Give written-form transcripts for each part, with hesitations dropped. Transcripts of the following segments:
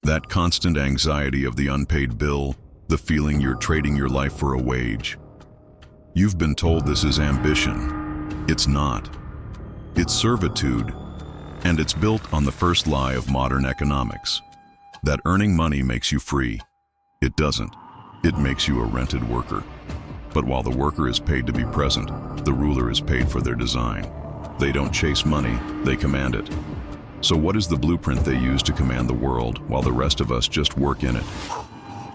That constant anxiety of the unpaid bill, the feeling you're trading your life for a wage. You've been told this is ambition. It's not. It's servitude, and it's built on the first lie of modern economics, that earning money makes you free. It doesn't. It makes you a rented worker. But while the worker is paid to be present, the ruler is paid for their design. They don't chase money, they command it. So what is the blueprint they use to command the world while the rest of us just work in it?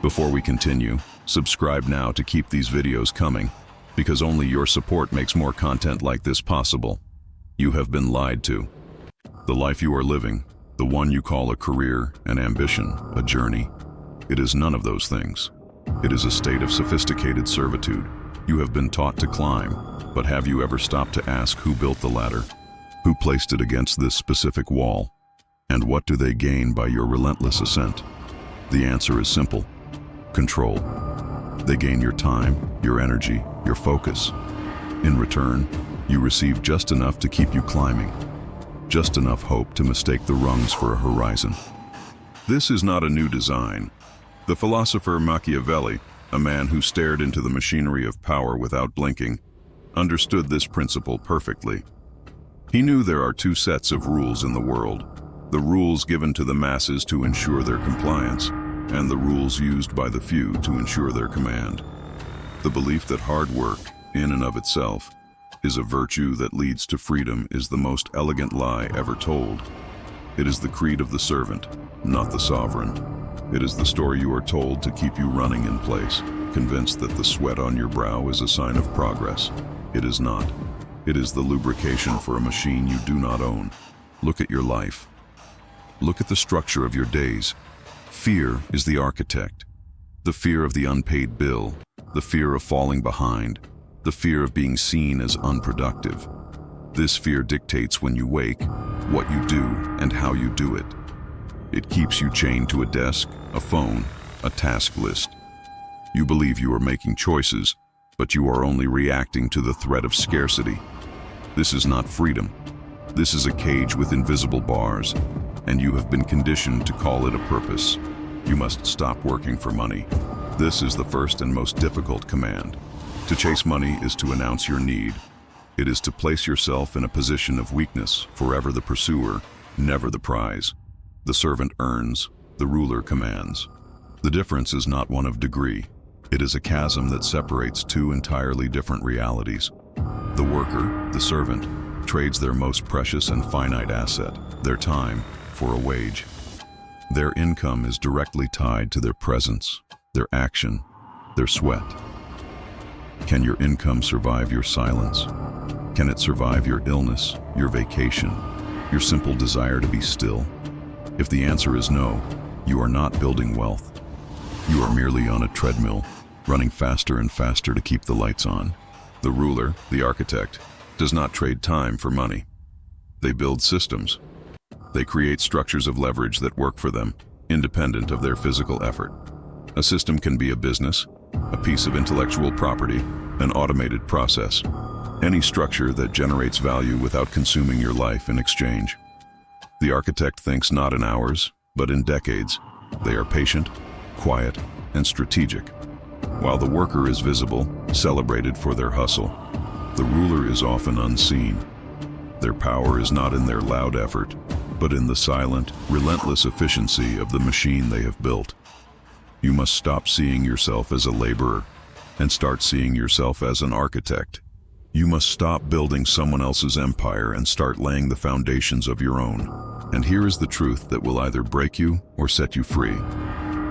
Before we continue, subscribe now to keep these videos coming, because only your support makes more content like this possible. You have been lied to. The life you are living, the one you call a career, an ambition, a journey, it is none of those things. It is a state of sophisticated servitude. You have been taught to climb, but have you ever stopped to ask who built the ladder? Who placed it against this specific wall? And what do they gain by your relentless ascent? The answer is simple: control. They gain your time, your energy, your focus. In return, you receive just enough to keep you climbing, just enough hope to mistake the rungs for a horizon. This is not a new design. The philosopher Machiavelli, a man who stared into the machinery of power without blinking, understood this principle perfectly. He knew there are two sets of rules in the world: the rules given to the masses to ensure their compliance, and the rules used by the few to ensure their command. The belief that hard work, in and of itself, is a virtue that leads to freedom is the most elegant lie ever told. It is the creed of the servant, not the sovereign. It is the story you are told to keep you running in place, convinced that the sweat on your brow is a sign of progress. It is not. It is the lubrication for a machine you do not own. Look at your life. Look at the structure of your days. Fear is the architect. The fear of the unpaid bill, the fear of falling behind, the fear of being seen as unproductive. This fear dictates when you wake, what you do, and how you do it. It keeps you chained to a desk, a phone, a task list. You believe you are making choices, but you are only reacting to the threat of scarcity. This is not freedom. This is a cage with invisible bars, and you have been conditioned to call it a purpose. You must stop working for money. This is the first and most difficult command. To chase money is to announce your need. It is to place yourself in a position of weakness, forever the pursuer, never the prize. The servant earns, the ruler commands. The difference is not one of degree. It is a chasm that separates two entirely different realities. The worker, the servant, trades their most precious and finite asset, their time, for a wage. Their income is directly tied to their presence, their action, their sweat. Can your income survive your silence? Can it survive your illness, your vacation, your simple desire to be still? If the answer is no, you are not building wealth. You are merely on a treadmill, running faster and faster to keep the lights on. The ruler, the architect, does not trade time for money. They build systems. They create structures of leverage that work for them, independent of their physical effort. A system can be a business, a piece of intellectual property, an automated process, any structure that generates value without consuming your life in exchange. The architect thinks not in hours, but in decades. They are patient, quiet, and strategic. While the worker is visible, celebrated for their hustle, the ruler is often unseen. Their power is not in their loud effort, but in the silent, relentless efficiency of the machine they have built. You must stop seeing yourself as a laborer and start seeing yourself as an architect. You must stop building someone else's empire and start laying the foundations of your own. And here is the truth that will either break you or set you free.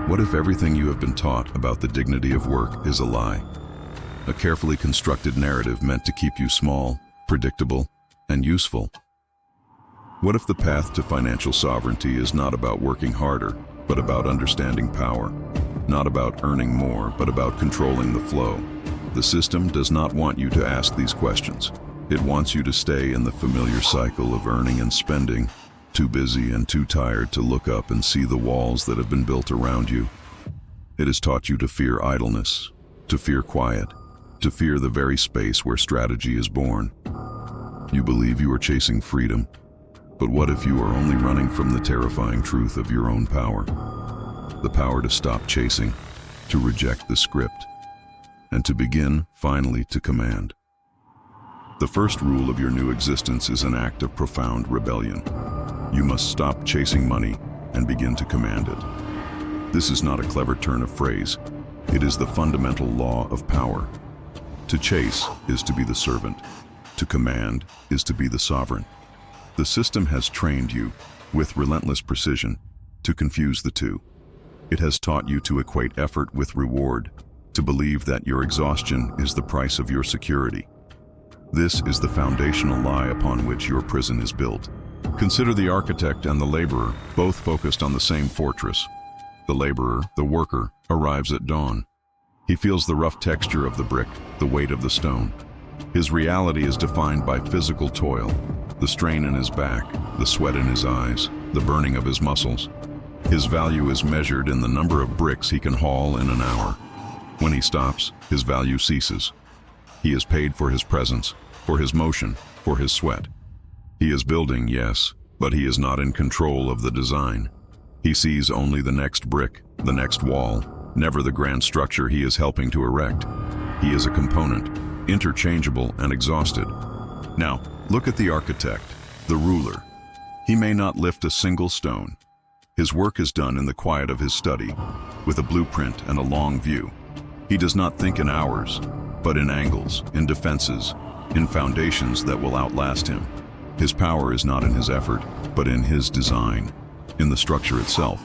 What if everything you have been taught about the dignity of work is a lie? A carefully constructed narrative meant to keep you small, predictable, and useful. What if the path to financial sovereignty is not about working harder, but about understanding power? Not about earning more, but about controlling the flow. The system does not want you to ask these questions. It wants you to stay in the familiar cycle of earning and spending, too busy and too tired to look up and see the walls that have been built around you. It has taught you to fear idleness, to fear quiet, to fear the very space where strategy is born. You believe you are chasing freedom, but what if you are only running from the terrifying truth of your own power? the power to stop chasing, to reject the script, and to begin, finally, to command. The first rule of your new existence is an act of profound rebellion. You must stop chasing money and begin to command it. This is not a clever turn of phrase. It is the fundamental law of power. To chase is to be the servant. To command is to be the sovereign. The system has trained you, with relentless precision, to confuse the two. It has taught you to equate effort with reward, to believe that your exhaustion is the price of your security. This is the foundational lie upon which your prison is built. Consider the architect and the laborer, both focused on the same fortress. The laborer, the worker, arrives at dawn. He feels the rough texture of the brick, the weight of the stone. His reality is defined by physical toil, the strain in his back, the sweat in his eyes, the burning of his muscles. His value is measured in the number of bricks he can haul in an hour. When he stops, his value ceases. He is paid for his presence, for his motion, for his sweat. He is building, yes, but he is not in control of the design. He sees only the next brick, the next wall, never the grand structure he is helping to erect. He is a component, interchangeable and exhausted. Now, look at the architect, the ruler. He may not lift a single stone. His work is done in the quiet of his study, with a blueprint and a long view. He does not think in hours, but in angles, in defenses, in foundations that will outlast him. His power is not in his effort, but in his design, in the structure itself.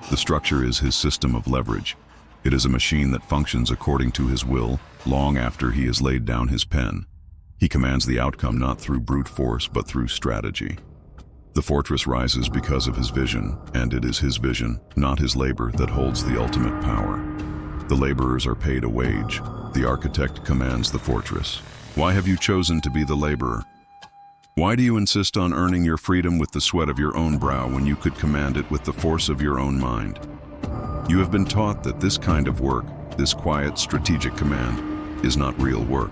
The structure is his system of leverage. It is a machine that functions according to his will, long after he has laid down his pen. He commands the outcome not through brute force, but through strategy. The fortress rises because of his vision, and it is his vision, not his labor, that holds the ultimate power. The laborers are paid a wage. The architect commands the fortress. Why have you chosen to be the laborer? Why do you insist on earning your freedom with the sweat of your own brow when you could command it with the force of your own mind? You have been taught that this kind of work, this quiet, strategic command, is not real work.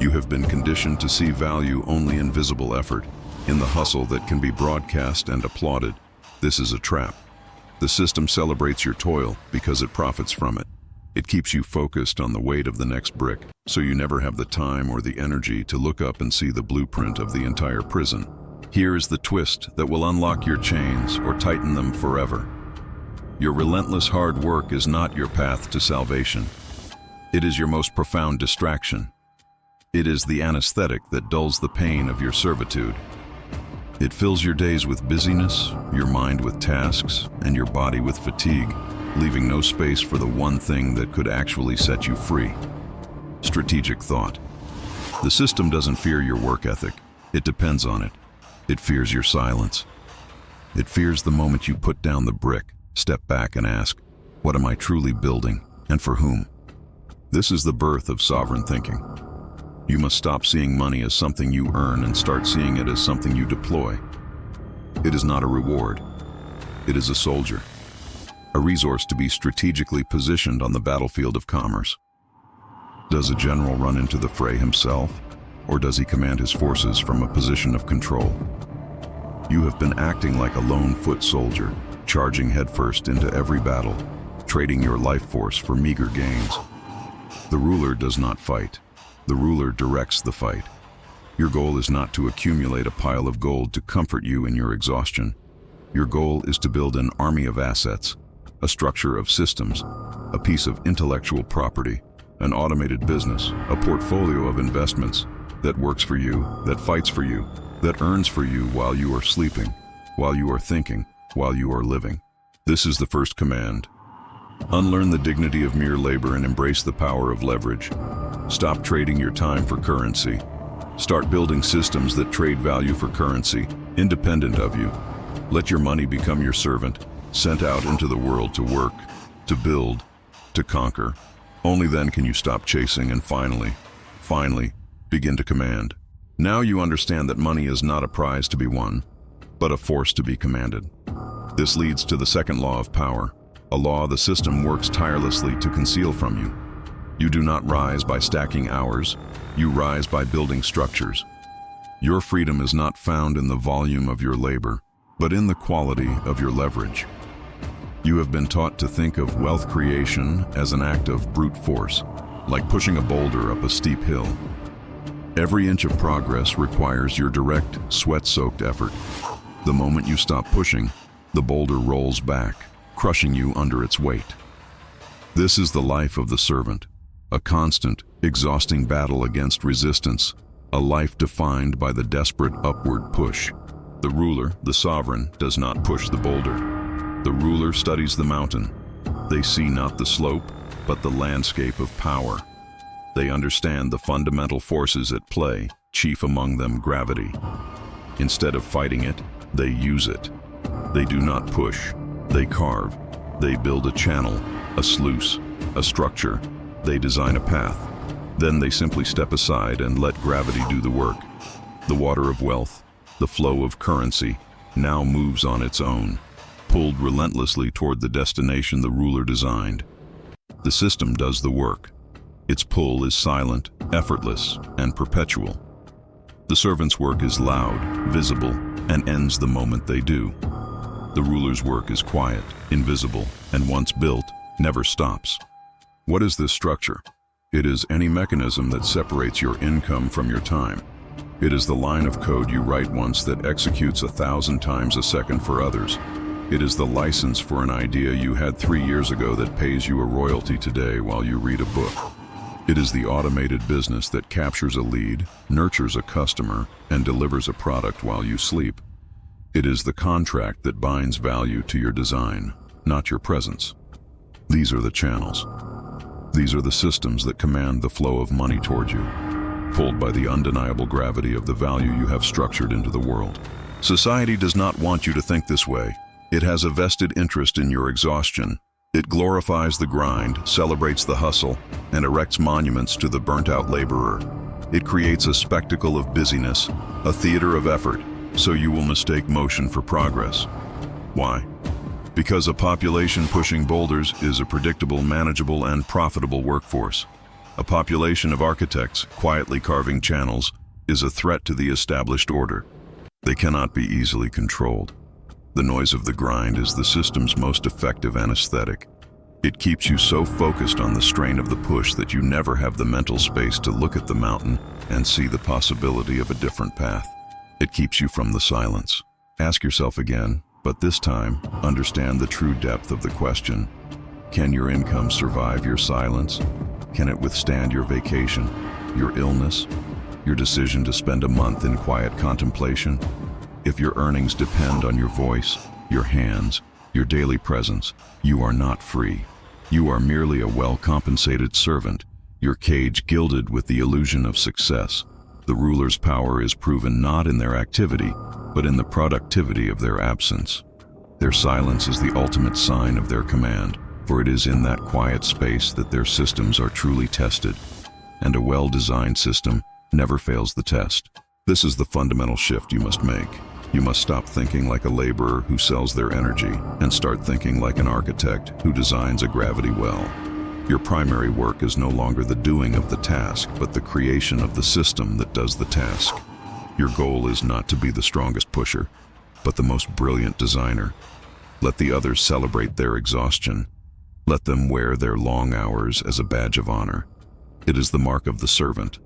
You have been conditioned to see value only in visible effort, in the hustle that can be broadcast and applauded. This is a trap. The system celebrates your toil because it profits from it. It keeps you focused on the weight of the next brick, so you never have the time or the energy to look up and see the blueprint of the entire prison. Here is the twist that will unlock your chains or tighten them forever. Your relentless hard work is not your path to salvation. It is your most profound distraction. It is the anesthetic that dulls the pain of your servitude. It fills your days with busyness, your mind with tasks, and your body with fatigue, leaving no space for the one thing that could actually set you free. Strategic thought. The system doesn't fear your work ethic. It depends on it. It fears your silence. It fears the moment you put down the brick, step back and ask, what am I truly building, and for whom? This is the birth of sovereign thinking. You must stop seeing money as something you earn and start seeing it as something you deploy. It is not a reward. It is a soldier. A resource to be strategically positioned on the battlefield of commerce. Does a general run into the fray himself, or does he command his forces from a position of control? You have been acting like a lone foot soldier, charging headfirst into every battle, trading your life force for meager gains. The ruler does not fight. The ruler directs the fight. Your goal is not to accumulate a pile of gold to comfort you in your exhaustion. Your goal is to build an army of assets, a structure of systems, a piece of intellectual property, an automated business, a portfolio of investments that works for you, that fights for you, that earns for you while you are sleeping, while you are thinking, while you are living. This is the first command. Unlearn the dignity of mere labor and embrace the power of leverage. Stop trading your time for currency. Start building systems that trade value for currency, independent of you. Let your money become your servant, sent out into the world to work, to build, to conquer. Only then can you stop chasing and finally, begin to command. Now you understand that money is not a prize to be won, but a force to be commanded. This leads to the second law of power, a law the system works tirelessly to conceal from you. You do not rise by stacking hours, you rise by building structures. Your freedom is not found in the volume of your labor, but in the quality of your leverage. You have been taught to think of wealth creation as an act of brute force, like pushing a boulder up a steep hill. Every inch of progress requires your direct, sweat-soaked effort. The moment you stop pushing, the boulder rolls back, crushing you under its weight. This is the life of the servant, a constant, exhausting battle against resistance, a life defined by the desperate upward push. The ruler, the sovereign, does not push the boulder. The ruler studies the mountain. They see not the slope, but the landscape of power. They understand the fundamental forces at play, chief among them gravity. Instead of fighting it, they use it. They do not push, they carve. They build a channel, a sluice, a structure. They design a path. Then they simply step aside and let gravity do the work. The water of wealth, the flow of currency, now moves on its own, pulled relentlessly toward the destination the ruler designed. The system does the work. Its pull is silent, effortless, and perpetual. The servant's work is loud, visible, and ends the moment they do. The ruler's work is quiet, invisible, and once built, never stops. What is this structure? It is any mechanism that separates your income from your time. It is the line of code you write once that executes 1,000 times a second for others. It is the license for an idea you had 3 years ago that pays you a royalty today while you read a book. It is the automated business that captures a lead, nurtures a customer, and delivers a product while you sleep. It is the contract that binds value to your design, not your presence. These are the channels. These are the systems that command the flow of money toward you, pulled by the undeniable gravity of the value you have structured into the world. Society does not want you to think this way. It has a vested interest in your exhaustion. It glorifies the grind, celebrates the hustle, and erects monuments to the burnt-out laborer. It creates a spectacle of busyness, a theater of effort, so you will mistake motion for progress. Why? Because a population pushing boulders is a predictable, manageable, and profitable workforce. A population of architects quietly carving channels is a threat to the established order. They cannot be easily controlled. The noise of the grind is the system's most effective anesthetic. It keeps you so focused on the strain of the push that you never have the mental space to look at the mountain and see the possibility of a different path. It keeps you from the silence. Ask yourself again, but this time, understand the true depth of the question. Can your income survive your silence? Can it withstand your vacation, your illness, your decision to spend a month in quiet contemplation? If your earnings depend on your voice, your hands, your daily presence, you are not free. You are merely a well-compensated servant, your cage gilded with the illusion of success. The ruler's power is proven not in their activity, but in the productivity of their absence. Their silence is the ultimate sign of their command, for it is in that quiet space that their systems are truly tested. And a well-designed system never fails the test. This is the fundamental shift you must make. You must stop thinking like a laborer who sells their energy and start thinking like an architect who designs a gravity well. Your primary work is no longer the doing of the task, but the creation of the system that does the task. Your goal is not to be the strongest pusher, but the most brilliant designer. Let the others celebrate their exhaustion. Let them wear their long hours as a badge of honor. It is the mark of the servant.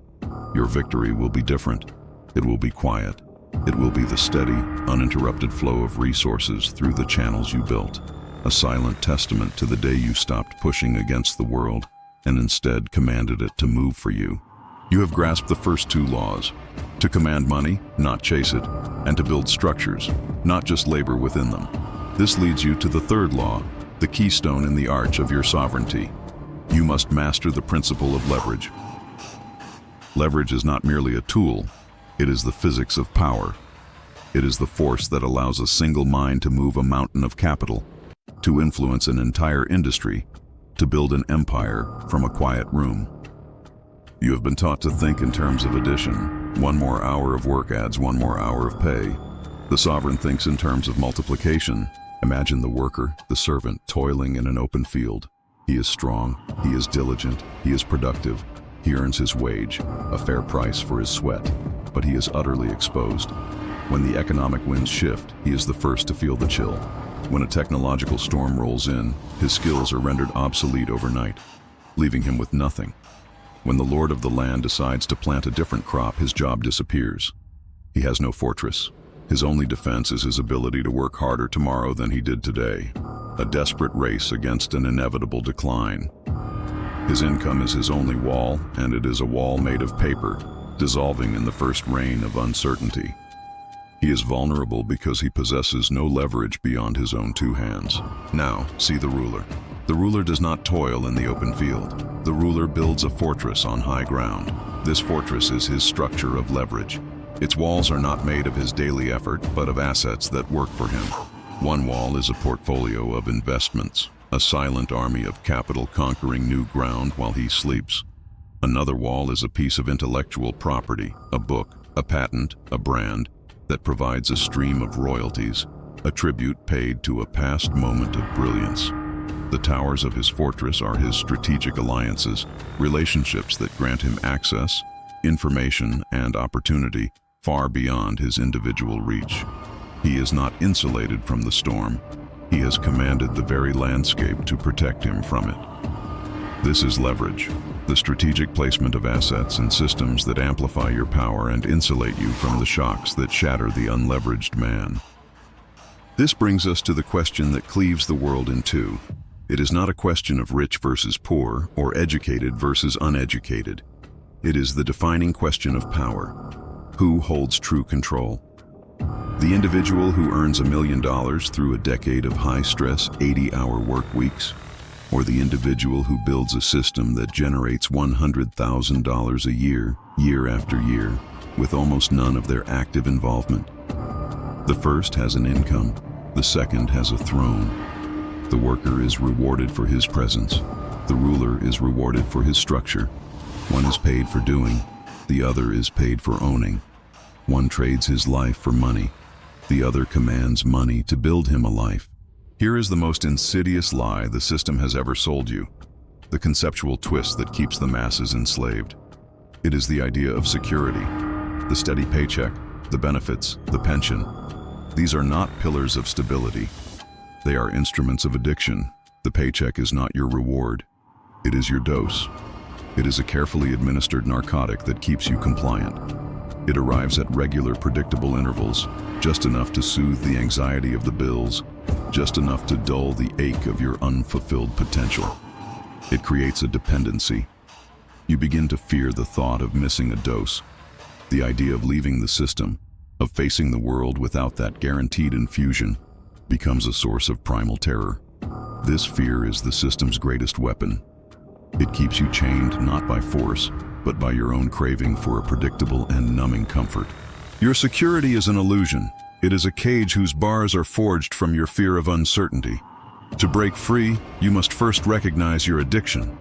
Your victory will be different. It will be quiet. It will be the steady, uninterrupted flow of resources through the channels you built, a silent testament to the day you stopped pushing against the world and instead commanded it to move for you. You have grasped the first two laws: to command money, not chase it, and to build structures, not just labor within them. This leads you to the third law, the keystone in the arch of your sovereignty. You must master the principle of leverage. Leverage is not merely a tool. It is the physics of power. It is the force that allows a single mind to move a mountain of capital, to influence an entire industry, to build an empire from a quiet room. You have been taught to think in terms of addition. 1 more hour of work adds 1 more hour of pay. The sovereign thinks in terms of multiplication. Imagine the worker, the servant, toiling in an open field. He is strong, he is diligent, he is productive. He earns his wage, a fair price for his sweat, but he is utterly exposed. When the economic winds shift, he is the first to feel the chill. When a technological storm rolls in, his skills are rendered obsolete overnight, leaving him with nothing. When the lord of the land decides to plant a different crop, his job disappears. He has no fortress. His only defense is his ability to work harder tomorrow than he did today, a desperate race against an inevitable decline. His income is his only wall, and it is a wall made of paper, dissolving in the first rain of uncertainty. He is vulnerable because he possesses no leverage beyond his own two hands. Now, see the ruler. The ruler does not toil in the open field. The ruler builds a fortress on high ground. This fortress is his structure of leverage. Its walls are not made of his daily effort, but of assets that work for him. One wall is a portfolio of investments, a silent army of capital conquering new ground while he sleeps. Another wall is a piece of intellectual property, a book, a patent, a brand, that provides a stream of royalties, a tribute paid to a past moment of brilliance. The towers of his fortress are his strategic alliances, relationships that grant him access, information, and opportunity far beyond his individual reach. He is not insulated from the storm. He has commanded the very landscape to protect him from it. This is leverage, the strategic placement of assets and systems that amplify your power and insulate you from the shocks that shatter the unleveraged man. This brings us to the question that cleaves the world in two. It is not a question of rich versus poor, or educated versus uneducated. It is the defining question of power. Who holds true control? The individual who earns $1 million through a decade of high-stress, 80-hour work weeks? Or the individual who builds a system that generates $100,000 a year, year after year, with almost none of their active involvement? The first has an income, the second has a throne. The worker is rewarded for his presence. The ruler is rewarded for his structure. One is paid for doing, the other is paid for owning. One trades his life for money. The other commands money to build him a life. Here is the most insidious lie the system has ever sold you, the conceptual twist that keeps the masses enslaved. It is the idea of security, the steady paycheck, the benefits, the pension. These are not pillars of stability. They are instruments of addiction. The paycheck is not your reward. It is your dose. It is a carefully administered narcotic that keeps you compliant. It arrives at regular, predictable intervals, just enough to soothe the anxiety of the bills, just enough to dull the ache of your unfulfilled potential. It creates a dependency. You begin to fear the thought of missing a dose. The idea of leaving the system, of facing the world without that guaranteed infusion, becomes a source of primal terror. This fear is the system's greatest weapon. It keeps you chained not by force, but by your own craving for a predictable and numbing comfort. Your security is an illusion. It is a cage whose bars are forged from your fear of uncertainty. To break free, you must first recognize your addiction.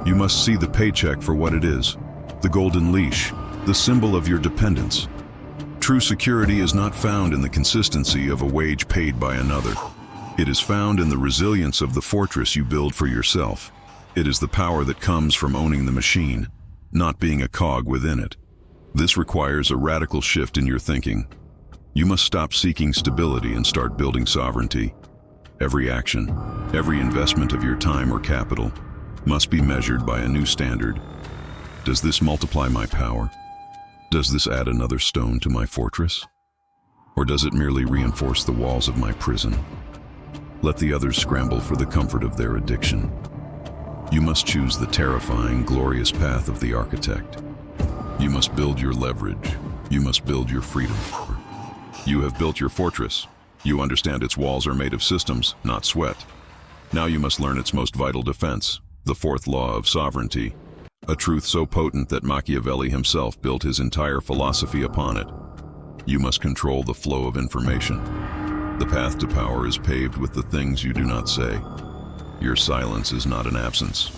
You must see the paycheck for what it is, the golden leash, the symbol of your dependence. True security is not found in the consistency of a wage paid by another. It is found in the resilience of the fortress you build for yourself. It is the power that comes from owning the machine, not being a cog within it. This requires a radical shift in your thinking. You must stop seeking stability and start building sovereignty. Every action, every investment of your time or capital must be measured by a new standard. Does this multiply my power? Does this add another stone to my fortress? Or does it merely reinforce the walls of my prison? Let the others scramble for the comfort of their addiction. You must choose the terrifying, glorious path of the architect. You must build your leverage. You must build your freedom. You have built your fortress. You understand its walls are made of systems, not sweat. Now you must learn its most vital defense, the fourth law of sovereignty, a truth so potent that Machiavelli himself built his entire philosophy upon it. You must control the flow of information. The path to power is paved with the things you do not say. Your silence is not an absence.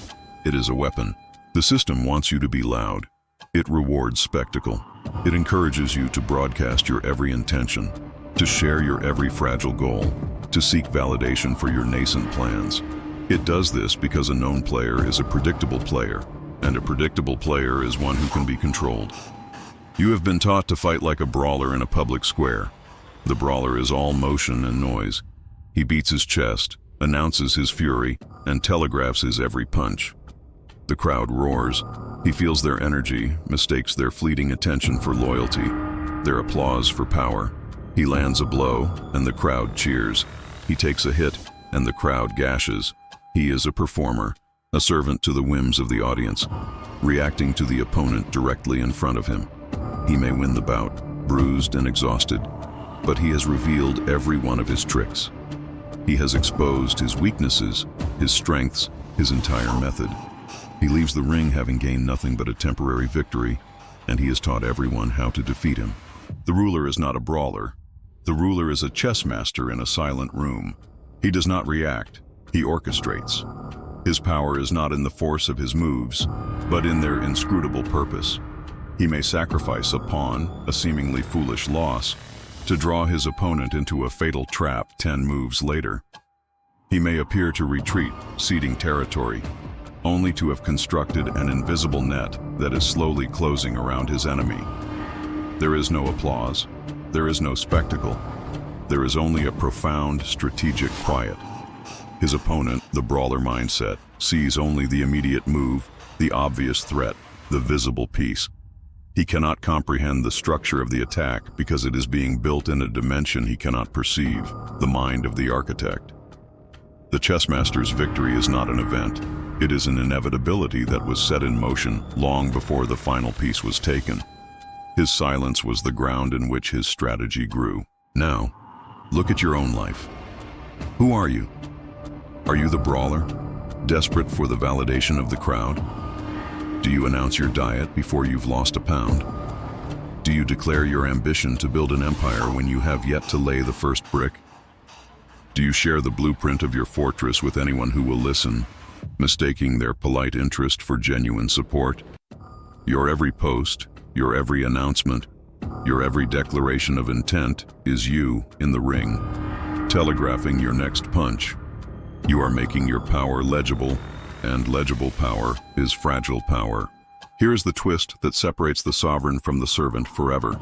It is a weapon. The system wants you to be loud. It rewards spectacle. It encourages you to broadcast your every intention, to share your every fragile goal, to seek validation for your nascent plans. It does this because a known player is a predictable player, and a predictable player is one who can be controlled. You have been taught to fight like a brawler in a public square. The brawler is all motion and noise. He beats his chest, announces his fury, and telegraphs his every punch. The crowd roars. He feels their energy, mistakes their fleeting attention for loyalty, their applause for power. He lands a blow, and the crowd cheers. He takes a hit, and the crowd gashes. He is a performer, a servant to the whims of the audience, reacting to the opponent directly in front of him. He may win the bout, bruised and exhausted, but he has revealed every one of his tricks. He has exposed his weaknesses, his strengths, his entire method. He leaves the ring having gained nothing but a temporary victory, and he has taught everyone how to defeat him. The ruler is not a brawler. The ruler is a chess master in a silent room. He does not react, he orchestrates. His power is not in the force of his moves, but in their inscrutable purpose. He may sacrifice a pawn, a seemingly foolish loss, to draw his opponent into a fatal trap 10 moves later. He may appear to retreat, ceding territory, only to have constructed an invisible net that is slowly closing around his enemy. There is no applause. There is no spectacle. There is only a profound, strategic quiet. His opponent, the brawler mindset, sees only the immediate move, the obvious threat, the visible piece. He cannot comprehend the structure of the attack because it is being built in a dimension he cannot perceive, the mind of the architect. The chessmaster's victory is not an event. It is an inevitability that was set in motion long before the final piece was taken. His silence was the ground in which his strategy grew. Now, look at your own life. Who are you? Are you the brawler, desperate for the validation of the crowd? Do you announce your diet before you've lost a pound? Do you declare your ambition to build an empire when you have yet to lay the first brick? Do you share the blueprint of your fortress with anyone who will listen, mistaking their polite interest for genuine support? Your every post, your every announcement, your every declaration of intent is you in the ring, telegraphing your next punch. You are making your power legible, and legible power is fragile power. Here's the twist that separates the sovereign from the servant forever.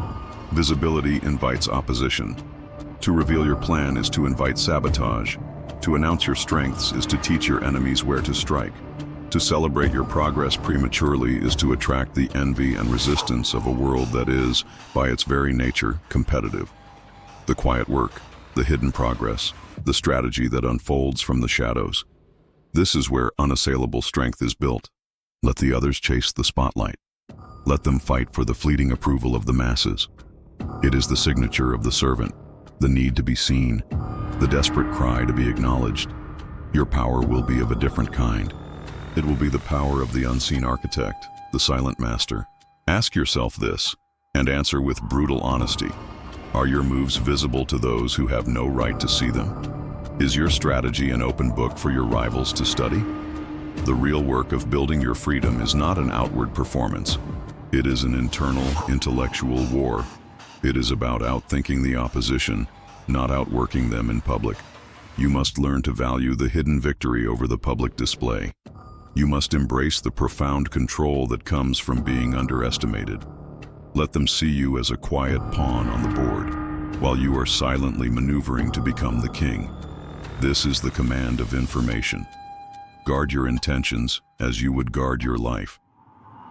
Visibility invites opposition. To reveal your plan is to invite sabotage. To announce your strengths is to teach your enemies where to strike. To celebrate your progress prematurely is to attract the envy and resistance of a world that is, by its very nature, competitive. The quiet work, the hidden progress, the strategy that unfolds from the shadows. This is where unassailable strength is built. Let the others chase the spotlight. Let them fight for the fleeting approval of the masses. It is the signature of the servant, the need to be seen, the desperate cry to be acknowledged. Your power will be of a different kind. It will be the power of the unseen architect, the silent master. Ask yourself this, and answer with brutal honesty. Are your moves visible to those who have no right to see them? Is your strategy an open book for your rivals to study? The real work of building your freedom is not an outward performance. It is an internal, intellectual war. It is about outthinking the opposition, not outworking them in public. You must learn to value the hidden victory over the public display. You must embrace the profound control that comes from being underestimated. Let them see you as a quiet pawn on the board, while you are silently maneuvering to become the king. This is the command of information. Guard your intentions as you would guard your life.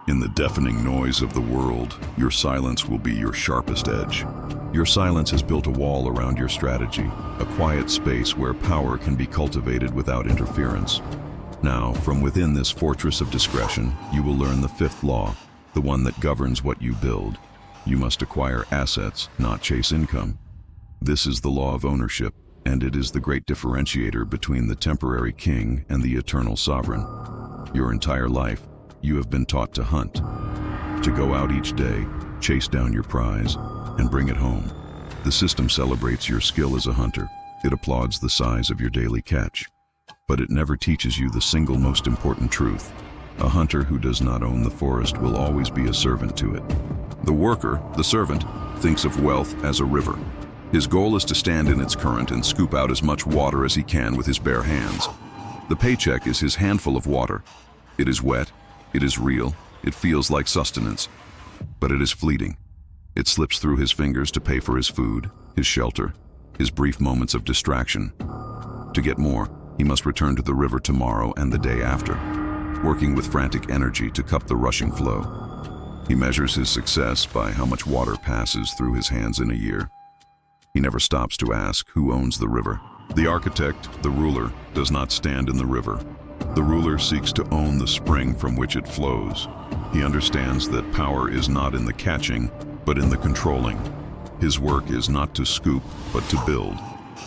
In the deafening noise of the world, your silence will be your sharpest edge. Your silence has built a wall around your strategy, a quiet space where power can be cultivated without interference. Now, from within this fortress of discretion, you will learn the fifth law, the one that governs what you build. You must acquire assets, not chase income. This is the law of ownership, and it is the great differentiator between the temporary king and the eternal sovereign. Your entire life, you have been taught to hunt, to go out each day, chase down your prize, and bring it home. The system celebrates your skill as a hunter. It applauds the size of your daily catch. But it never teaches you the single most important truth. A hunter who does not own the forest will always be a servant to it. The worker, the servant, thinks of wealth as a river. His goal is to stand in its current and scoop out as much water as he can with his bare hands. The paycheck is his handful of water. It is wet, it is real, it feels like sustenance, but it is fleeting. It slips through his fingers to pay for his food, his shelter, his brief moments of distraction. To get more, he must return to the river tomorrow and the day after, working with frantic energy to cup the rushing flow. He measures his success by how much water passes through his hands in a year. He never stops to ask who owns the river. The architect, the ruler, does not stand in the river. The ruler seeks to own the spring from which it flows. He understands that power is not in the catching, but in the controlling. His work is not to scoop, but to build.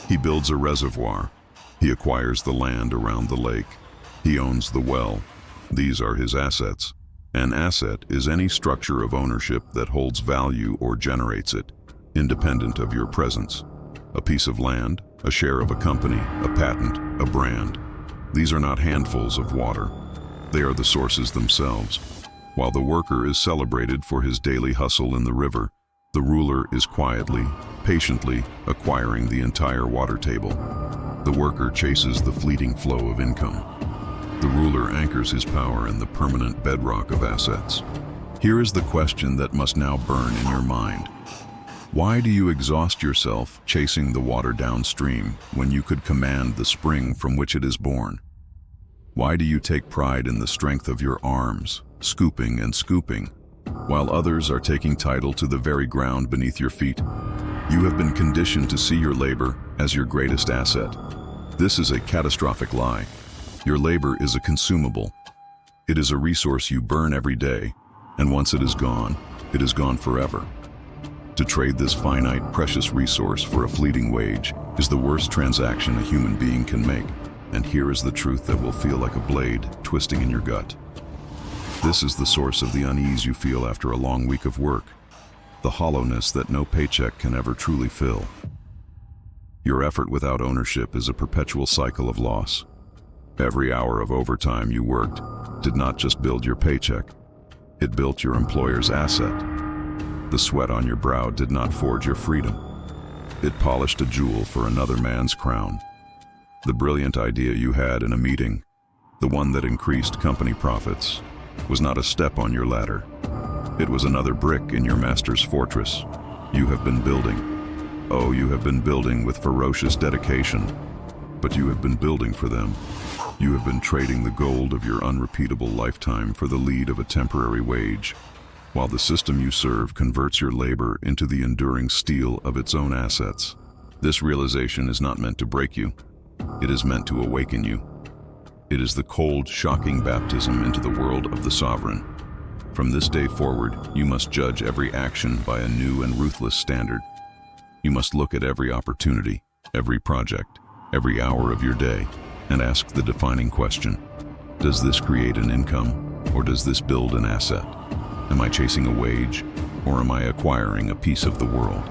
He builds a reservoir. He acquires the land around the lake. He owns the well. These are his assets. An asset is any structure of ownership that holds value or generates it, independent of your presence. A piece of land, a share of a company, a patent, a brand. These are not handfuls of water. They are the sources themselves. While the worker is celebrated for his daily hustle in the river, the ruler is quietly, patiently acquiring the entire water table. The worker chases the fleeting flow of income. The ruler anchors his power in the permanent bedrock of assets. Here is the question that must now burn in your mind. Why do you exhaust yourself chasing the water downstream when you could command the spring from which it is born? Why do you take pride in the strength of your arms, scooping and scooping, while others are taking title to the very ground beneath your feet? You have been conditioned to see your labor as your greatest asset. This is a catastrophic lie. Your labor is a consumable. It is a resource you burn every day, and once it is gone forever. To trade this finite, precious resource for a fleeting wage is the worst transaction a human being can make, and here is the truth that will feel like a blade twisting in your gut. This is the source of the unease you feel after a long week of work, the hollowness that no paycheck can ever truly fill. Your effort without ownership is a perpetual cycle of loss. Every hour of overtime you worked did not just build your paycheck, it built your employer's asset. The sweat on your brow did not forge your freedom. It polished a jewel for another man's crown. The brilliant idea you had in a meeting, the one that increased company profits, was not a step on your ladder. It was another brick in your master's fortress. You have been building. Oh, you have been building with ferocious dedication, but you have been building for them. You have been trading the gold of your unrepeatable lifetime for the lead of a temporary wage, while the system you serve converts your labor into the enduring steel of its own assets. This realization is not meant to break you. It is meant to awaken you. It is the cold, shocking baptism into the world of the sovereign. From this day forward, you must judge every action by a new and ruthless standard. You must look at every opportunity, every project, every hour of your day, and ask the defining question: does this create an income, or does this build an asset? Am I chasing a wage, or am I acquiring a piece of the world?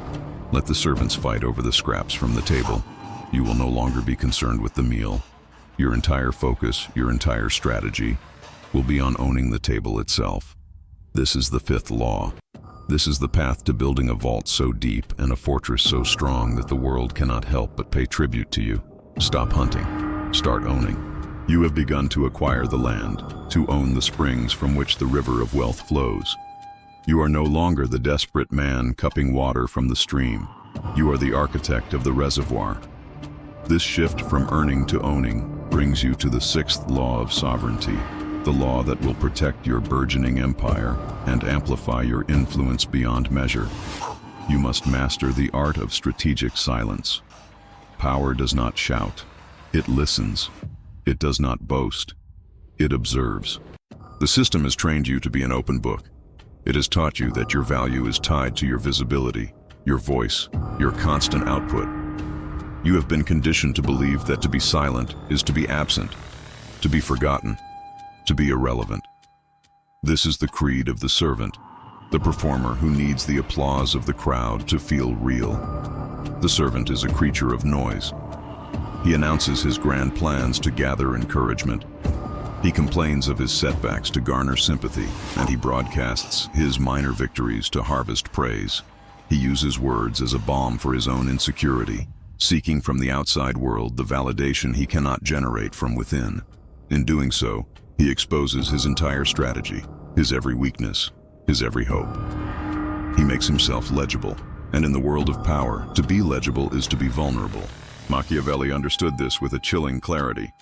Let the servants fight over the scraps from the table. You will no longer be concerned with the meal. Your entire focus, your entire strategy, will be on owning the table itself. This is the fifth law. This is the path to building a vault so deep and a fortress so strong that the world cannot help but pay tribute to you. Stop hunting. Start owning. You have begun to acquire the land, to own the springs from which the river of wealth flows. You are no longer the desperate man cupping water from the stream. You are the architect of the reservoir. This shift from earning to owning brings you to the sixth law of sovereignty, the law that will protect your burgeoning empire and amplify your influence beyond measure. You must master the art of strategic silence. Power does not shout. It listens. It does not boast. It observes. The system has trained you to be an open book. It has taught you that your value is tied to your visibility, your voice, your constant output. You have been conditioned to believe that to be silent is to be absent, to be forgotten, to be irrelevant. This is the creed of the servant, the performer who needs the applause of the crowd to feel real. The servant is a creature of noise. He announces his grand plans to gather encouragement. He complains of his setbacks to garner sympathy, and he broadcasts his minor victories to harvest praise. He uses words as a balm for his own insecurity, seeking from the outside world the validation he cannot generate from within. In doing so, he exposes his entire strategy, his every weakness, his every hope. He makes himself legible, and in the world of power, to be legible is to be vulnerable. Machiavelli understood this with a chilling clarity.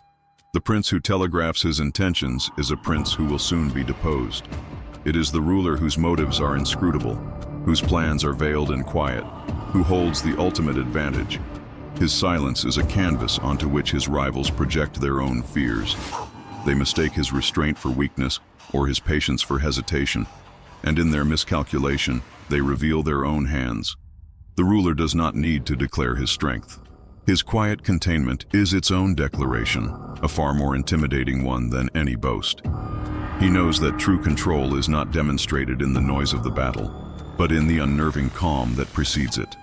The prince who telegraphs his intentions is a prince who will soon be deposed. It is the ruler whose motives are inscrutable, whose plans are veiled in quiet, who holds the ultimate advantage. His silence is a canvas onto which his rivals project their own fears. They mistake his restraint for weakness or his patience for hesitation, and in their miscalculation, they reveal their own hands. The ruler does not need to declare his strength. His quiet containment is its own declaration, a far more intimidating one than any boast. He knows that true control is not demonstrated in the noise of the battle, but in the unnerving calm that precedes it.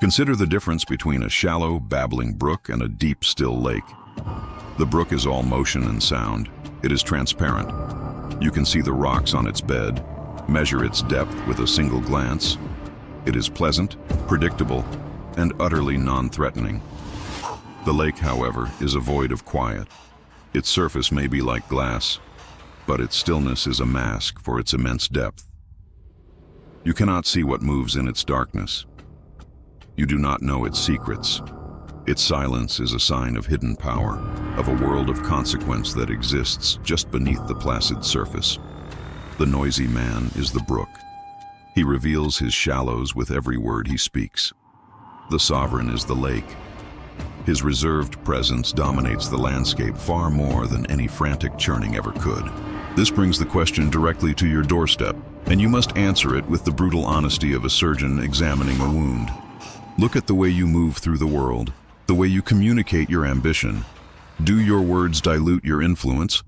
Consider the difference between a shallow, babbling brook and a deep, still lake. The brook is all motion and sound. It is transparent. You can see the rocks on its bed, measure its depth with a single glance. It is pleasant, predictable, and utterly non-threatening. The lake, however, is a void of quiet. Its surface may be like glass, but its stillness is a mask for its immense depth. You cannot see what moves in its darkness. You do not know its secrets. Its silence is a sign of hidden power, of a world of consequence that exists just beneath the placid surface. The noisy man is the brook. He reveals his shallows with every word he speaks. The sovereign is the lake. His reserved presence dominates the landscape far more than any frantic churning ever could. This brings the question directly to your doorstep, and you must answer it with the brutal honesty of a surgeon examining a wound. Look at the way you move through the world, the way you communicate your ambition. Do your words dilute your influence?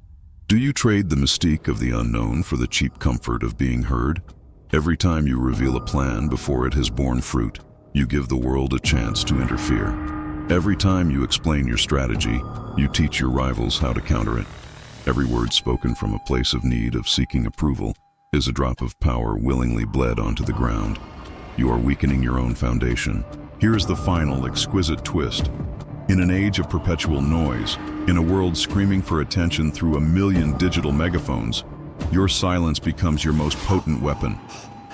Do you trade the mystique of the unknown for the cheap comfort of being heard? Every time you reveal a plan before it has borne fruit, you give the world a chance to interfere. Every time you explain your strategy, you teach your rivals how to counter it. Every word spoken from a place of need of seeking approval is a drop of power willingly bled onto the ground. You are weakening your own foundation. Here is the final exquisite twist. In an age of perpetual noise, in a world screaming for attention through a million digital megaphones, your silence becomes your most potent weapon.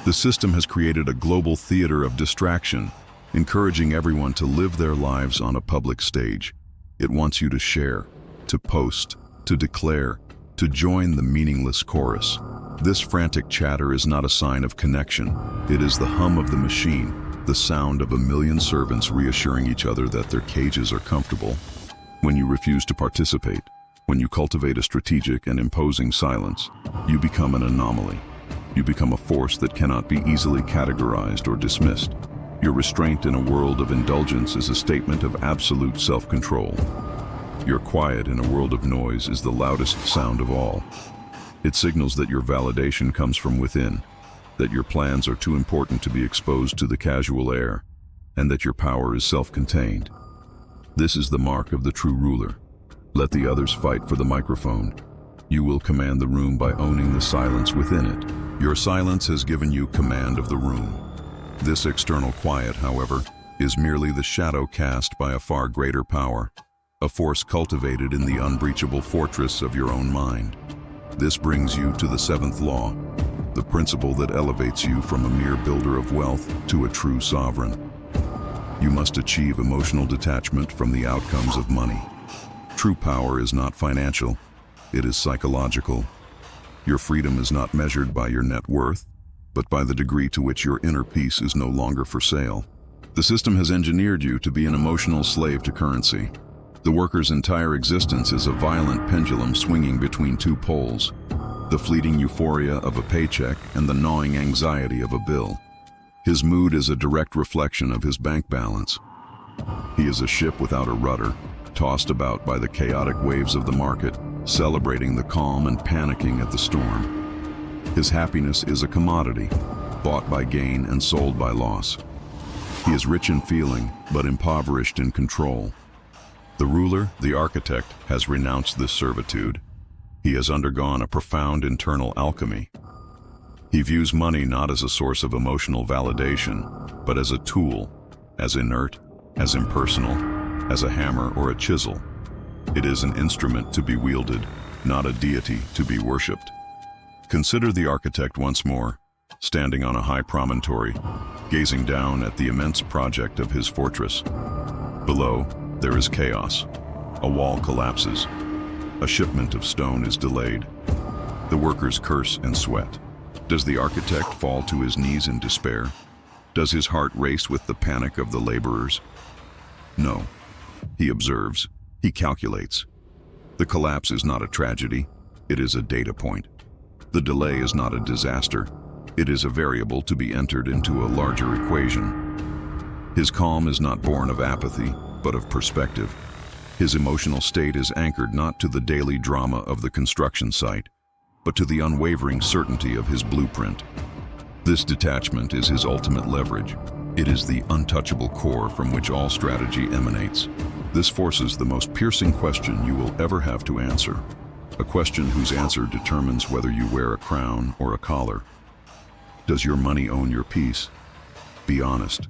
The system has created a global theater of distraction, encouraging everyone to live their lives on a public stage. It wants you to share, to post, to declare, to join the meaningless chorus. This frantic chatter is not a sign of connection. It is the hum of the machine, the sound of a million servants reassuring each other that their cages are comfortable. When you refuse to participate, when you cultivate a strategic and imposing silence, you become an anomaly. You become a force that cannot be easily categorized or dismissed. Your restraint in a world of indulgence is a statement of absolute self-control. Your quiet in a world of noise is the loudest sound of all. It signals that your validation comes from within, that your plans are too important to be exposed to the casual air, and that your power is self-contained. This is the mark of the true ruler. Let the others fight for the microphone. You will command the room by owning the silence within it. Your silence has given you command of the room. This external quiet, however, is merely the shadow cast by a far greater power, a force cultivated in the unbreachable fortress of your own mind. This brings you to the seventh law, the principle that elevates you from a mere builder of wealth to a true sovereign. You must achieve emotional detachment from the outcomes of money. True power is not financial, it is psychological. Your freedom is not measured by your net worth, but by the degree to which your inner peace is no longer for sale. The system has engineered you to be an emotional slave to currency. The worker's entire existence is a violent pendulum swinging between two poles, the fleeting euphoria of a paycheck and the gnawing anxiety of a bill. His mood is a direct reflection of his bank balance. He is a ship without a rudder, tossed about by the chaotic waves of the market, celebrating the calm and panicking at the storm. His happiness is a commodity, bought by gain and sold by loss. He is rich in feeling, but impoverished in control. The ruler, the architect, has renounced this servitude. He has undergone a profound internal alchemy. He views money not as a source of emotional validation, but as a tool, as inert, as impersonal, as a hammer or a chisel. It is an instrument to be wielded, not a deity to be worshipped. Consider the architect once more, standing on a high promontory, gazing down at the immense project of his fortress. Below, There is chaos. A wall collapses. A shipment of stone is delayed. The workers curse and sweat. Does the architect fall to his knees in despair? Does his heart race with the panic of the laborers? No. He observes. He calculates. The collapse is not a tragedy. It is a data point. The delay is not a disaster. It is a variable to be entered into a larger equation. His calm is not born of apathy, but of perspective. His emotional state is anchored not to the daily drama of the construction site, but to the unwavering certainty of his blueprint. This detachment is his ultimate leverage. It is the untouchable core from which all strategy emanates. This forces the most piercing question you will ever have to answer. A question whose answer determines whether you wear a crown or a collar. Does your money own your peace? Be honest.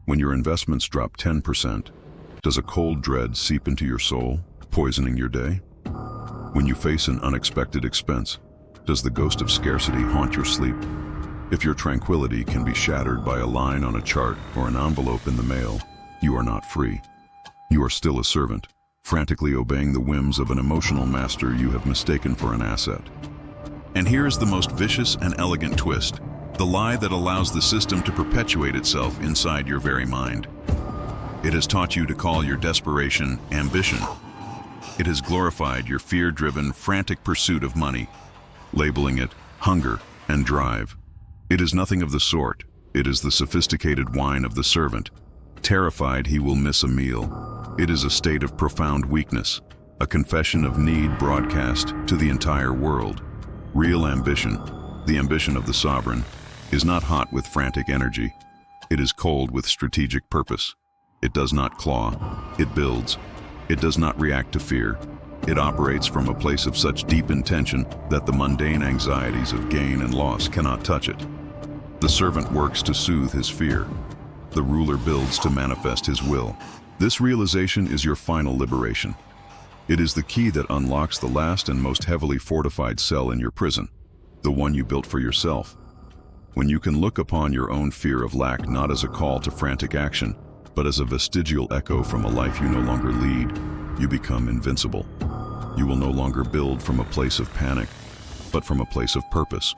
When your investments drop 10%, does a cold dread seep into your soul, poisoning your day? When you face an unexpected expense, does the ghost of scarcity haunt your sleep? If your tranquility can be shattered by a line on a chart or an envelope in the mail, you are not free. You are still a servant, frantically obeying the whims of an emotional master you have mistaken for an asset. And here is the most vicious and elegant twist, the lie that allows the system to perpetuate itself inside your very mind. It has taught you to call your desperation ambition. It has glorified your fear-driven, frantic pursuit of money, labeling it hunger and drive. It is nothing of the sort. It is the sophisticated whine of the servant, terrified he will miss a meal. It is a state of profound weakness, a confession of need broadcast to the entire world. Real ambition, the ambition of the sovereign, is not hot with frantic energy. It is cold with strategic purpose. It does not claw, it builds. It does not react to fear. It operates from a place of such deep intention that the mundane anxieties of gain and loss cannot touch it. The servant works to soothe his fear. The ruler builds to manifest his will. This realization is your final liberation. It is the key that unlocks the last and most heavily fortified cell in your prison, the one you built for yourself. When you can look upon your own fear of lack not as a call to frantic action, but as a vestigial echo from a life you no longer lead, you become invincible. You will no longer build from a place of panic, but from a place of purpose.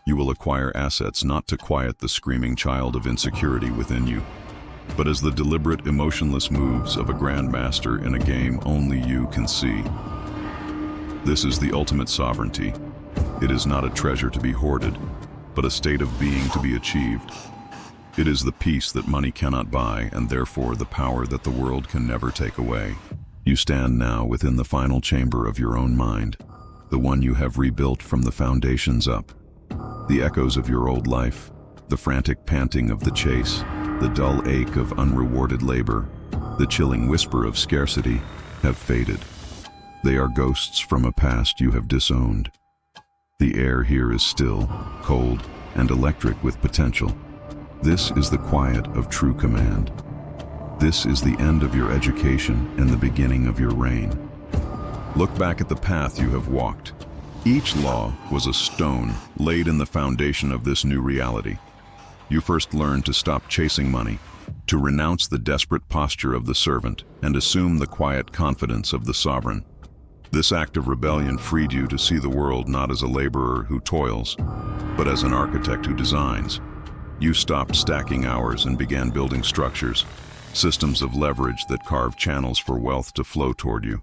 You will acquire assets not to quiet the screaming child of insecurity within you, but as the deliberate, emotionless moves of a grandmaster in a game only you can see. This is the ultimate sovereignty. It is not a treasure to be hoarded, but a state of being to be achieved. It is the peace that money cannot buy, and therefore the power that the world can never take away. You stand now within the final chamber of your own mind, the one you have rebuilt from the foundations up. The echoes of your old life, the frantic panting of the chase, the dull ache of unrewarded labor, the chilling whisper of scarcity, have faded. They are ghosts from a past you have disowned. The air here is still, cold, and electric with potential. This is the quiet of true command. This is the end of your education and the beginning of your reign. Look back at the path you have walked. Each law was a stone laid in the foundation of this new reality. You first learned to stop chasing money, to renounce the desperate posture of the servant, and assume the quiet confidence of the sovereign. This act of rebellion freed you to see the world not as a laborer who toils, but as an architect who designs. You stopped stacking hours and began building structures, systems of leverage that carve channels for wealth to flow toward you,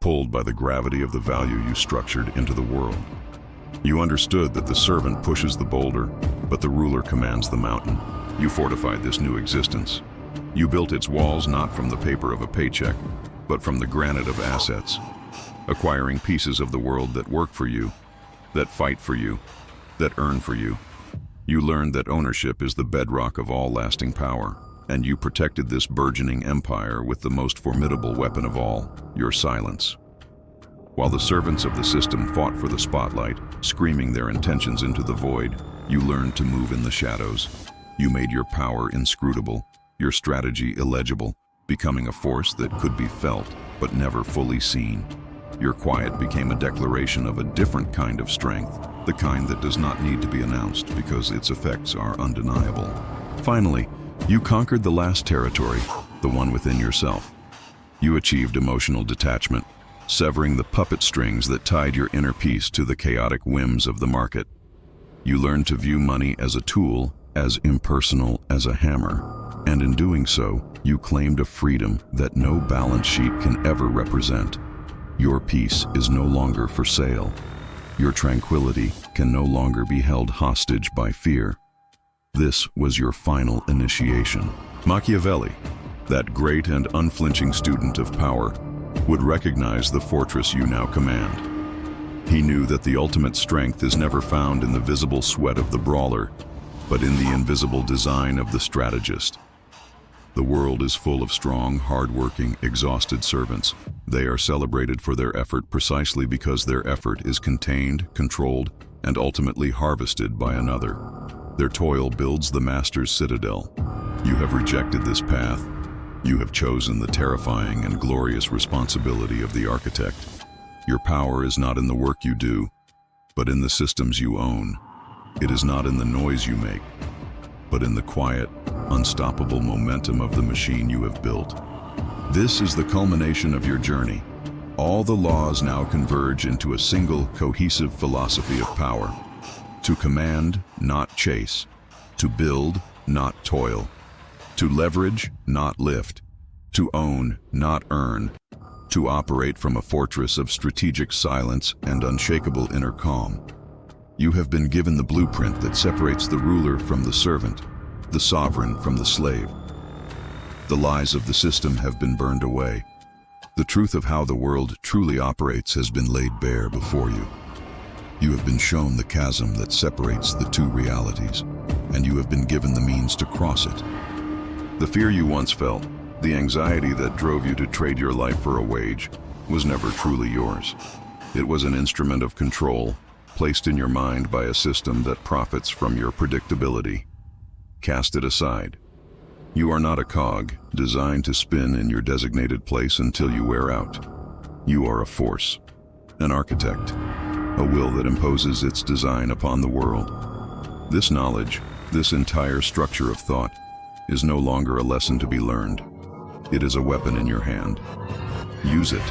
pulled by the gravity of the value you structured into the world. You understood that the servant pushes the boulder, but the ruler commands the mountain. You fortified this new existence. You built its walls not from the paper of a paycheck, but from the granite of assets, acquiring pieces of the world that work for you, that fight for you, that earn for you. You learned that ownership is the bedrock of all lasting power, and you protected this burgeoning empire with the most formidable weapon of all, your silence. While the servants of the system fought for the spotlight, screaming their intentions into the void, you learned to move in the shadows. You made your power inscrutable, your strategy illegible, becoming a force that could be felt but never fully seen. Your quiet became a declaration of a different kind of strength, the kind that does not need to be announced because its effects are undeniable. Finally, you conquered the last territory, the one within yourself. You achieved emotional detachment, severing the puppet strings that tied your inner peace to the chaotic whims of the market. You learned to view money as a tool, as impersonal as a hammer, and in doing so, you claimed a freedom that no balance sheet can ever represent. Your peace is no longer for sale. Your tranquility can no longer be held hostage by fear. This was your final initiation. Machiavelli, that great and unflinching student of power, would recognize the fortress you now command. He knew that the ultimate strength is never found in the visible sweat of the brawler, but in the invisible design of the strategist. The world is full of strong, hard-working, exhausted servants. They are celebrated for their effort precisely because their effort is contained, controlled, and ultimately harvested by another. Their toil builds the master's citadel. You have rejected this path. You have chosen the terrifying and glorious responsibility of the architect. Your power is not in the work you do, but in the systems you own. It is not in the noise you make, but in the quiet, unstoppable momentum of the machine you have built. This is the culmination of your journey. All the laws now converge into a single, cohesive philosophy of power. To command, not chase. To build, not toil. To leverage, not lift. To own, not earn. To operate from a fortress of strategic silence and unshakable inner calm. You have been given the blueprint that separates the ruler from the servant, the sovereign from the slave. The lies of the system have been burned away. The truth of how the world truly operates has been laid bare before you. You have been shown the chasm that separates the two realities, and you have been given the means to cross it. The fear you once felt, the anxiety that drove you to trade your life for a wage, was never truly yours. It was an instrument of control, placed in your mind by a system that profits from your predictability. Cast it aside. You are not a cog, designed to spin in your designated place until you wear out. You are a force, an architect, a will that imposes its design upon the world. This knowledge, this entire structure of thought, is no longer a lesson to be learned. It is a weapon in your hand. Use it.